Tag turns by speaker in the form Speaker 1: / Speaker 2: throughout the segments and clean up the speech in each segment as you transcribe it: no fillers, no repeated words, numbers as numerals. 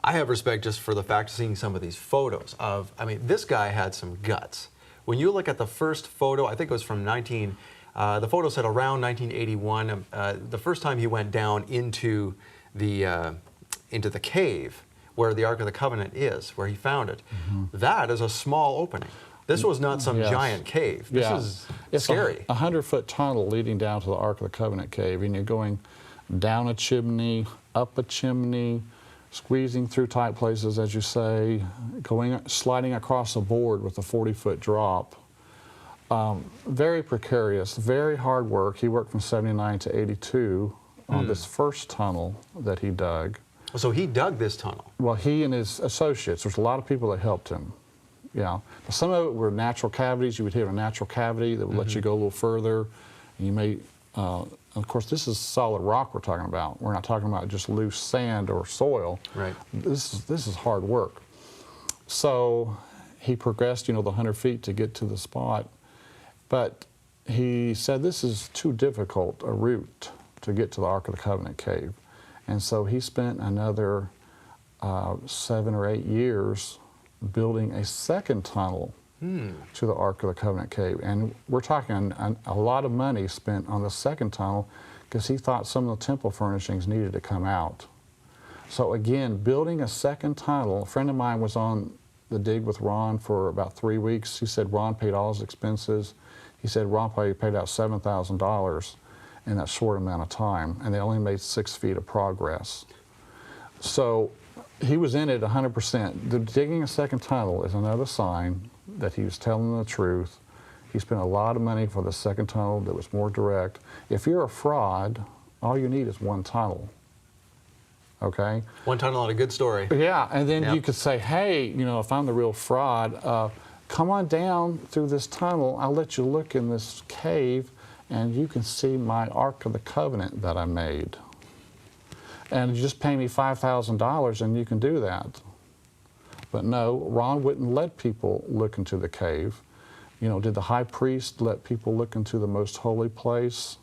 Speaker 1: I have respect just for the fact of seeing some of these photos of, I mean, this guy had some guts. When you look at the first photo, I think it was from the photo said around 1981, the first time he went down into the cave where the Ark of the Covenant is, where he found it. That is a small opening. This was not some giant cave. This is scary.
Speaker 2: It's a 100-foot tunnel leading down to the Ark of the Covenant cave, and you're going down a chimney, up a chimney, squeezing through tight places, as you say, sliding across a board with a 40-foot drop. Very precarious, very hard work. He worked from 79 to 82 on this first tunnel that he dug.
Speaker 1: So he dug this tunnel?
Speaker 2: Well, he and his associates. There's a lot of people that helped him. Yeah. Some of it were natural cavities. You would hit a natural cavity that would let you go a little further. You may, of course, this is solid rock we're talking about. We're not talking about just loose sand or soil.
Speaker 1: Right.
Speaker 2: This is hard work. So he progressed, the 100 feet to get to the spot. But he said this is too difficult a route to get to the Ark of the Covenant cave. And so he spent another 7 or 8 years building a second tunnel to the Ark of the Covenant cave. And we're talking a lot of money spent on the second tunnel because he thought some of the temple furnishings needed to come out. So again, building a second tunnel, a friend of mine was on the dig with Ron for about 3 weeks. He said Ron paid all his expenses. He said Ron probably paid out $7,000 in that short amount of time, and they only made 6 feet of progress. So he was in it 100%. The digging a second tunnel is another sign that he was telling the truth. He spent a lot of money for the second tunnel that was more direct. If you're a fraud, all you need is one tunnel, okay?
Speaker 1: One tunnel and a good story.
Speaker 2: Yeah, and then you could say, hey, if I'm the real fraud, come on down through this tunnel. I'll let you look in this cave, and you can see my Ark of the Covenant that I made. And you just pay me $5,000 and you can do that. But no, Ron wouldn't let people look into the cave. Did the high priest let people look into the most holy place?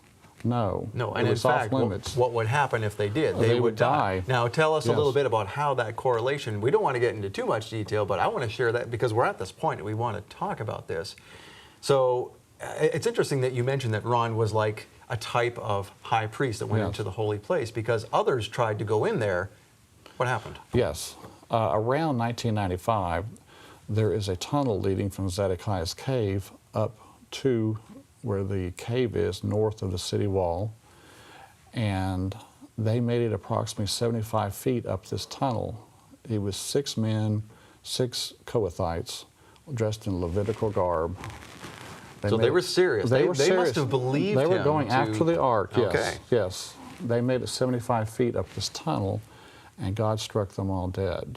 Speaker 2: No.
Speaker 1: No, and in fact, what would happen if they did?
Speaker 2: They would die.
Speaker 1: Now, tell us a little bit about how that correlation, we don't want to get into too much detail, but I want to share that because we're at this point and we want to talk about this. So it's interesting that you mentioned that Ron was like a type of high priest that went into the holy place because others tried to go in there. What happened?
Speaker 2: Yes. Around 1995, there is a tunnel leading from Zedekiah's cave up to where the cave is north of the city wall, and they made it approximately 75 feet up this tunnel. It was 6 men, 6 Kohathites, dressed in Levitical garb.
Speaker 1: So they were serious. They must have believed
Speaker 2: They were going after the Ark, yes.
Speaker 1: Okay.
Speaker 2: Yes. They made it 75 feet up this tunnel, and God struck them all dead.